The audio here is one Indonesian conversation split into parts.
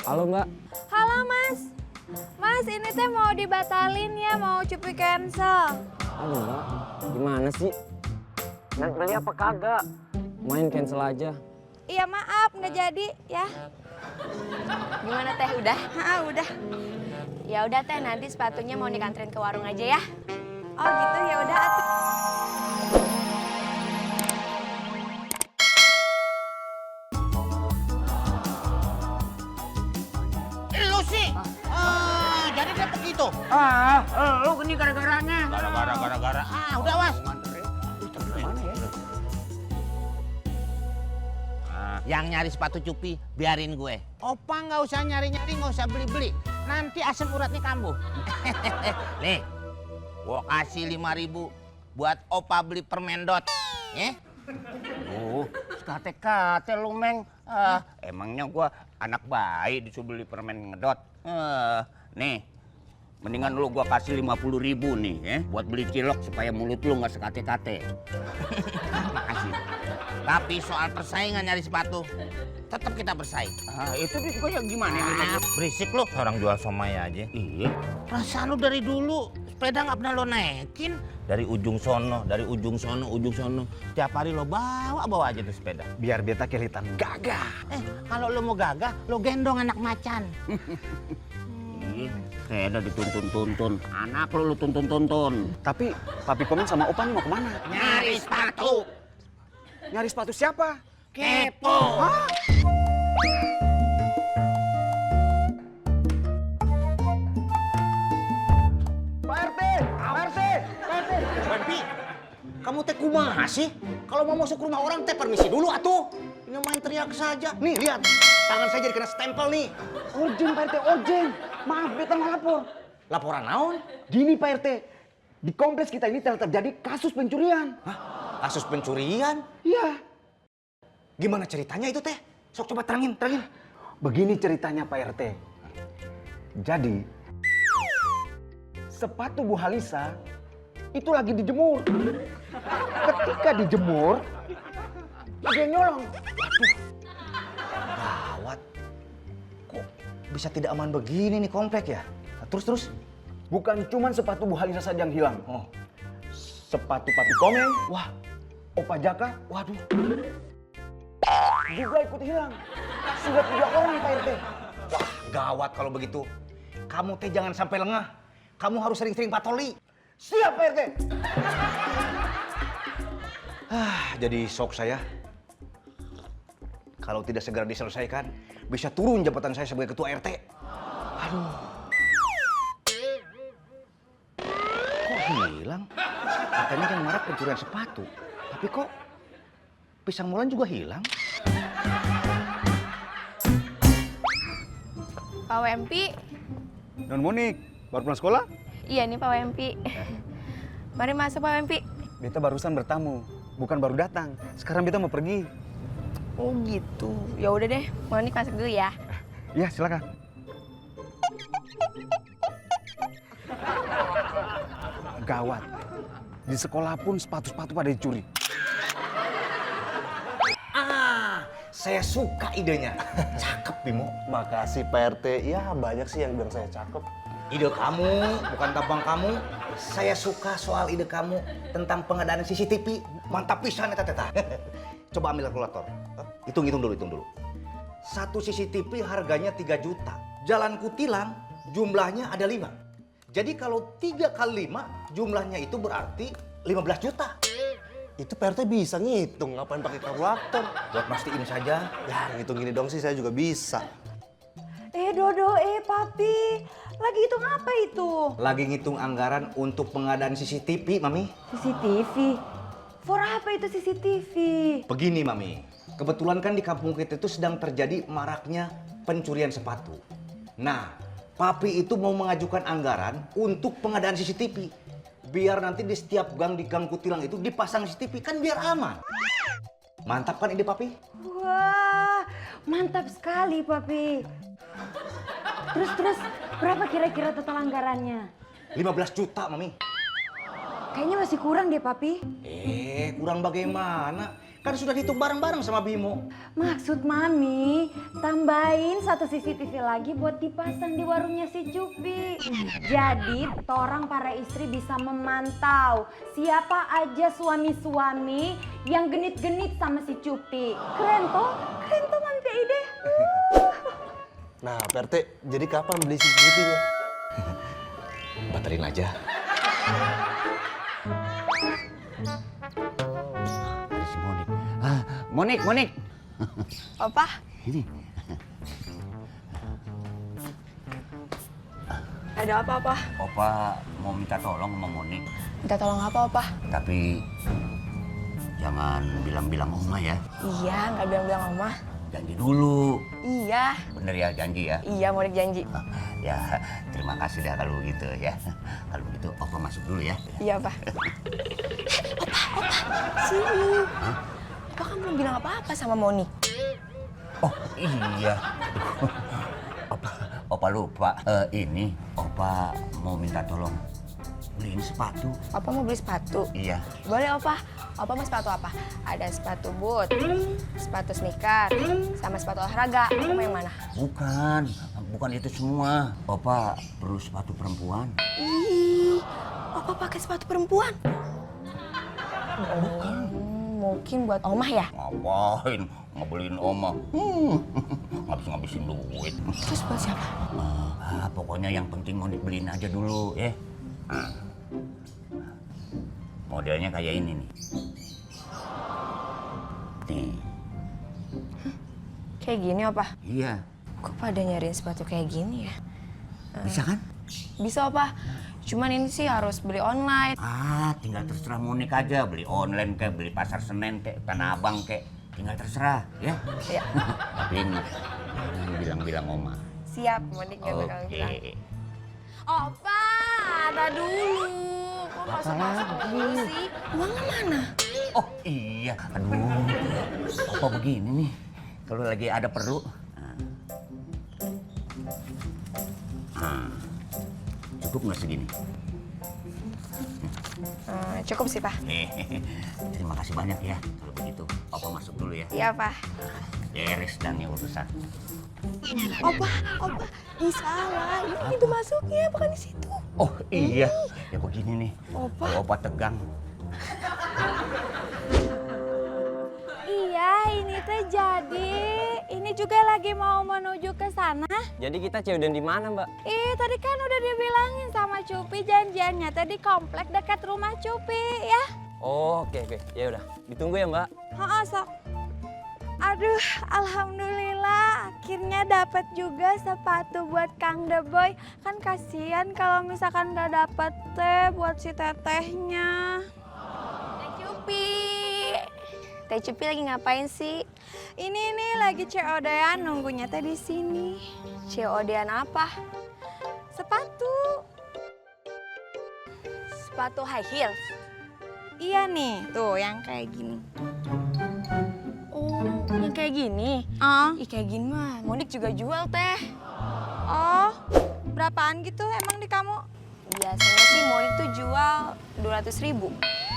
Halo Mbak. Halo Mas. Mas ini teh mau dibatalin ya, mau cupi cancel. Aduh Mbak, gimana sih? Naik beli apa kagak? Main cancel aja. Iya maaf nggak jadi ya. Gimana teh udah? Udah. Ya udah teh, nanti sepatunya mau dikanterin ke warung aja ya. Oh gitu ya udah atuh. Lu sih, jadi dia begitu. Lu ini gara-garanya. Gara-gara. Udah was. Yang nyari sepatu cupi, biarin gue. Opa nggak usah nyari-nyari, nggak usah beli-beli. Nanti asam uratnya kambuh. Nih, gua kasih 5.000 buat Opa beli permen dot. Kate-kate lu, Meng. Emangnya gua anak baik disuruh beli permen ngedot. Nih, mendingan lu gua kasih 50.000 nih, buat beli cilok supaya mulut lu nggak sekate-kate. Makasih. Tapi soal persaingan nyari sepatu, tetap kita bersaing. Itu juga ya gimana? Berisik lu, orang jual somai aja. Iya. Perasaan lu dari dulu sepeda nggak pernah lo naikin. Dari ujung sono, ujung sono. Tiap hari lo bawa aja tuh sepeda. Biar beta kelihatan gagah. Kalau lo mau gagah, lo gendong anak macan. Sepeda dituntun-tuntun. Anak lo tuntun-tuntun. Tapi Papi Komen sama Opa mau kemana? Nyari sepatu. Nyari sepatu siapa? Kepo. Pak RT. Wempi, kamu teh kumaha sih? Kalau mau masuk rumah orang teh permisi dulu atuh. Ini main teriak saja. Nih lihat, tangan saya jadi kena stempel nih. Urgent Pak RT, urgent. Maaf, beta ngelapor. Laporan naon? Gini Pak RT, di kompleks kita ini telah terjadi kasus pencurian. Kasus pencurian? Iya. Gimana ceritanya itu teh? Sok coba terangin. Begini ceritanya Pak RT. Jadi, sepatu Bu Halisa itu lagi dijemur. Ketika dijemur, ada yang nyolong. Gawat. Kok bisa tidak aman begini nih komplek ya? Nah, terus? Bukan cuma sepatu Bu Halisa saja yang hilang. Sepatu Papi Komeng, wah, Opa Jaka, waduh, juga ikut hilang. Sudah 3 orang Pak RT. Wah, gawat kalau begitu. Kamu teh jangan sampai lengah. Kamu harus sering-sering patroli. Siap Pak RT. Jadi shock saya. Kalau tidak segera diselesaikan, bisa turun jabatan saya sebagai ketua RT. Aduh. Kok hilang? Katanya yang marah pencurian sepatu. Tapi kok pisang molen juga hilang? Pak Wempi. Non Monik, baru pulang sekolah? Iya nih Pak Wempi. Mari masuk Pak Wempi. Beta barusan bertamu, bukan baru datang. Sekarang beta mau pergi. Oh gitu. Ya udah deh, Monik masuk dulu ya. Iya, silakan. Gawat. Di sekolah pun sepatu-sepatu pada dicuri. Saya suka idenya. Cakep, Bimo. Makasih Pak RT. Ya banyak sih yang bilang saya cakep. Ide kamu, bukan tampang kamu. Saya suka soal ide kamu tentang pengadaan CCTV. Mantap pisan eta teh. Coba ambil kalkulator. Hitung dulu. Satu CCTV harganya 3 juta. Jalan Kutilang jumlahnya ada 5. Jadi kalau 3 kali 5 jumlahnya itu berarti 15 juta. Itu Pak RT bisa ngitung, ngapain pakai kalkulator? Buat mastiin saja. Ya ngitung gini dong sih saya juga bisa. Dodo, Papi. Lagi hitung apa itu? Lagi ngitung anggaran untuk pengadaan CCTV, Mami. CCTV. For apa itu CCTV? Begini, Mami. Kebetulan kan di kampung kita itu sedang terjadi maraknya pencurian sepatu. Nah, Papi itu mau mengajukan anggaran untuk pengadaan CCTV. Biar nanti di setiap gang di Gang Kutilang itu dipasang CCTV, kan biar aman. Mantap kan ide Papi? Wah, mantap sekali Papi. Terus berapa kira-kira total anggarannya? 15 juta, Mami. Kayaknya masih kurang deh Papi. Kurang bagaimana? Kan sudah dihitung bareng-bareng sama Bimo. Maksud Mami, tambahin satu CCTV lagi buat dipasang di warungnya si Cupi. Jadi torang para istri bisa memantau siapa aja suami-suami yang genit-genit sama si Cupi. Keren toh Mami ide. Nah, Pak RT, jadi kapan beli CCTV-nya? Baterin aja. Ada si Monik. Monik. Opa, Ini. ada apa, Opa? Opa mau minta tolong sama Monik. Minta tolong apa, Opa? Tapi jangan bilang-bilang Oma ya. Iya, nggak bilang-bilang Oma. Janji dulu. Iya, Bener ya janji ya? iya Monik janji. Ya, terima kasih dah kalau gitu ya. Kalau gitu Opa masuk dulu ya. Iya, Pak. Opa, sini. Opa kan belum bilang apa-apa sama Monik. Oh iya. Opa lupa. Ini Opa mau minta tolong beliin sepatu. Opa mau beli sepatu? Iya. Boleh, Opa. Opa mau sepatu apa? Ada sepatu boot, sepatu sneaker, sama sepatu olahraga. Opa mau yang mana? Bukan itu semua. Opa perlu sepatu perempuan. Ih, Opa pakai sepatu perempuan? Mungkin buat Omah ya? Ngapain? Ngebeliin Oma. Ngabis-ngabisin duit. Terus buat siapa? Pokoknya yang penting mau dibeliin aja dulu ya. Modelnya kayak ini nih. Nih. Kayak gini, Opa? Iya. Kok pada nyariin sepatu kayak gini ya? Bisa kan? Bisa, Opa. Cuman ini sih harus beli online. Tinggal terserah Monik aja. Beli online kayak beli pasar Senen kayak Tanah Abang kayak. Tinggal terserah ya. Iya. Tapi ini jangan bilang-bilang Oma. Siap, Monik nggak bakal bilang. Oke. Opa, ada dulu. Kok masuk-masuk dulu sih? Uangnya mana? Oh iya. Aduh. Apa begini nih? Kalau lagi ada perlu. Cukup nggak segini? Cukup sih, Pak. Terima kasih banyak ya. Kalau begitu, Opa masuk dulu ya. Iya, Pak. Beres dan ya urusan. Opa, ih salah. Ini pintu masuknya, bukan di situ. Oh iya, ya begini nih. Opa. Kalau Opa tegang. Iya, ini teh jadi. Ini juga lagi mau menuju ke sana. Jadi kita cewek di mana, Mbak? Tadi kan udah dibilangin sama Cupi janjiannya tadi komplek dekat rumah Cupi ya. Oh, oke. Ya udah, ditunggu ya, Mbak. Sok. Aduh, alhamdulillah akhirnya dapat juga sepatu buat Kang The Boy. Kan kasihan kalau misalkan nggak dapet teh buat si tetehnya. Teh Cupi. Teh Cupi lagi ngapain sih? Ini nih lagi COD-an nunggunya teh di sini. COD-an apa? Sepatu. Sepatu high heels. Iya nih, tuh yang kayak gini. Oh, yang kayak gini? Oh, Ih, kayak gini mah Monik juga jual, Teh. oh, berapaan gitu emang di kamu? Biasanya sih Monik tuh jual 200.000.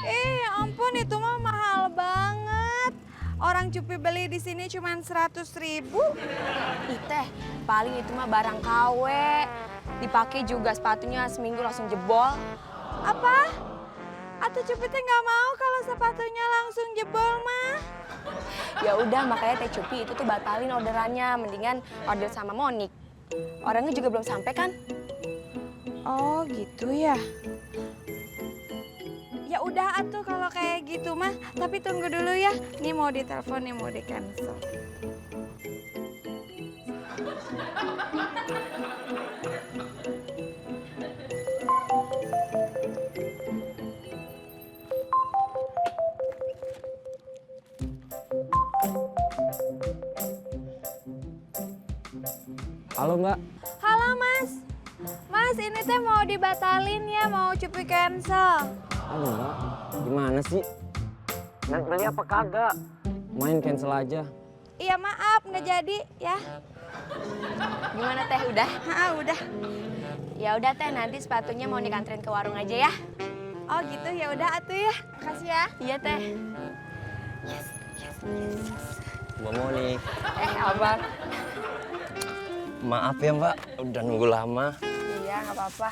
Ya ampun, itu mah mahal banget. Orang Cupi beli di sini cuma 100.000. Ih, Teh, paling itu mah barang KW. Dipakai juga sepatunya seminggu langsung jebol. Apa? Atau Cupi teh nggak mau kalau sepatunya langsung jebol mah? Ya udah, makanya Teh Cupi itu tuh batalin orderannya, mendingan order sama Monik. Orangnya juga belum sampai kan? Oh gitu ya. Ya udah atuh kalau kayak gitu mah, tapi tunggu dulu ya. Nih mau ditelepon, nih mau di cancel. Halo, Mbak. Halo Mas. Mas ini teh mau dibatalin ya, mau Cupi cancel. Aduh, Mbak. Gimana sih? Nanti beli apa kagak? Main cancel aja. Iya maaf nggak jadi ya. Gimana Teh, udah? Udah. Ya udah Teh, nanti sepatunya mau dikanterin ke warung aja ya. Oh gitu, ya udah atuh ya. Makasih ya. Iya Teh. Mbak Moni, Abang. maaf ya Mbak, udah nunggu lama. Iya, nggak apa-apa.